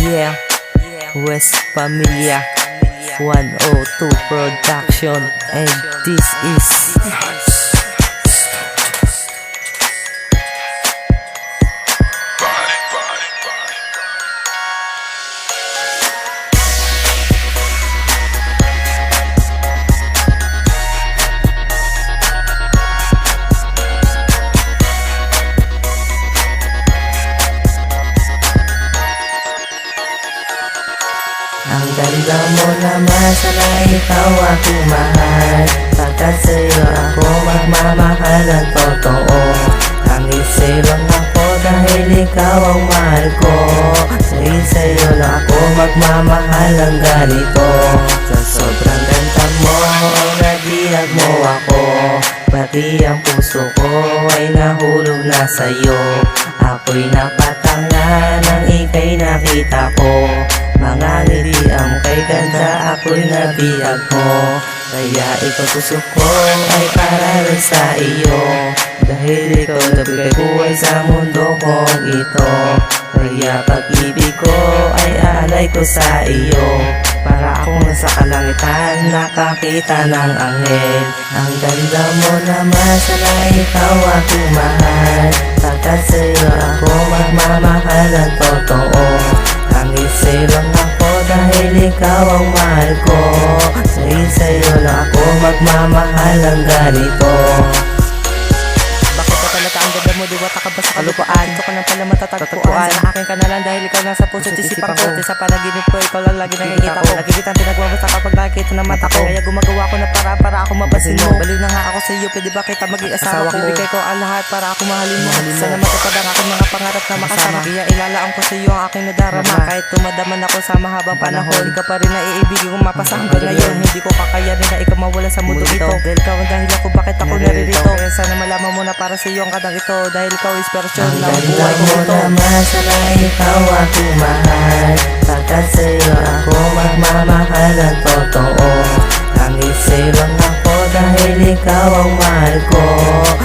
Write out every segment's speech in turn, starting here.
Yeah, West Familia 102 Production, and this is ang ganda mo naman, sana ikaw ako mahal. Pagkat sa'yo ako magmamahal ng totoo. Tangis sa'yo lang ako dahil ikaw ang mahal ko. Dahil sa'yo lang ako magmamahal ng ganito. Sa sobrang ganda mo, nabihag mo ako. Pati ang puso ko ay nahulog na sa'yo. Ako'y napatanga nang ika'y nakita ko. Mga ngitiam kay ganda, ako'y nabihag mo. Kaya ikaw puso ko ay para rin sa iyo. Dahil ikaw nabigay buhay sa mundo kong ito. Kaya pag-ibig ko ay alay ko sa iyo. Para akong nasa kalangitan, nakakita ng anghel. Ang ganda mo naman, sana ikaw ako mahal. Pagkat sa'yo ako magmamahal ng totoo. Tangis sa'yo lang ako dahil ikaw ang mahal ko. Dahil sa'yo lang ako magmamahal ng ganito. Bakit ka talaga ang ganda mo, diwata ka ba sa kalupaan? Ito ka lang pala matatagpuan. Sa akin ka na lang dahil ikaw nasa puso't isipan ko. Sa panaginip ko, ikaw lang lagi nakikita ko. Lagi kitang pinagmamasta kapag nakikita ng mata ko. Kaya gumagawa ko na para ako mapasin mo. Baliw na nga ako sa iyo, pwede ba kita maging asawa ko? Ibigay ko ang lahat para ako mahalin mo. Sana matupad ang aking mga pangarap na makasama. Kaya ilalaang ko sa iyo ang aking nadarama. Kahit tumadaman ako sa mahabang panahon, di ka pa rin naiibigin kong mapasa hanggang ngayon. Hindi ko kakayanin na ikaw mawala sa mundo ito. Dahil ikaw ang dahilan ko bakit ako naririto. Kaya sana malaman mo na para sa iyo ang kadang ito. Dahil ikaw inspirasyon ng buhay ko mo ito. naman, sana ikaw ako mahal. Pagkat sa'yo ako magmamahal ng totoo. Tangis sa'yo lang ako dahil ikaw ang mahal ko.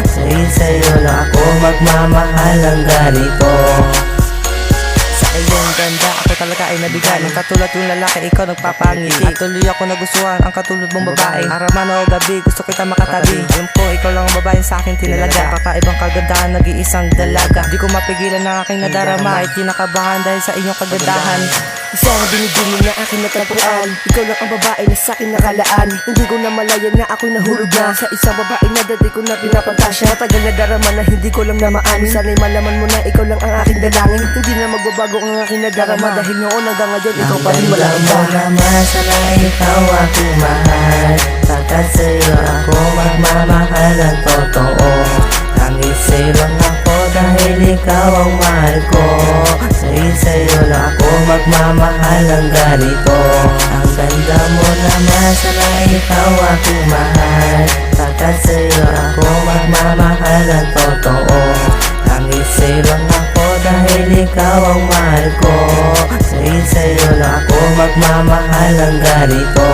Dahil sa'yo lang ako magmamahal ng ganito. Sa iyong ganda, ako talaga ay nabigay. Ang katulad yung lalaki, ikaw nagpapangiti. At tuloy ako nagustuhan ang katulad mong babae. Araman o gabi, gusto kita makatabi. Alam ko, ikaw lang ang babae sa akin tinalaga. Kakaibang kagandahan, nag-iisang dalaga. Di ko mapigil ang aking nadarama. Kahit kinakabahan dahil sa inyong kagandahan. Isang binibini na aking natagpuan. Ikaw lang ang babae na sa akin nakalaan. Hindi ko na malayan na ako'y nahulog na sa isang babae na dati ko na pinapantasya. Matagal na darama na hindi ko lang namaanin. Sana'y malaman mo na ikaw lang ang aking dalangin. Hindi na magbabago ang aking nadarama. Dahil noon hanggang ngayon ikaw pa rin wala Ang ganda mo naman, sana ikaw ako mahal. Pagkat sa'yo ako magmamahal ng totoo. Tangis sa'yo lang ako dahil ikaw ang mahal ko. Dahil sa'yo lang ako magmamahal ng ganito. Ang ganda mo naman, sana ikaw ako mahal. Pagkat sa'yo ako magmamahal ng totoo. Tangis sa'yo lang ako dahil ikaw ang mahal ko. Dahil sa'yo lang ako magmamahal ng ganito.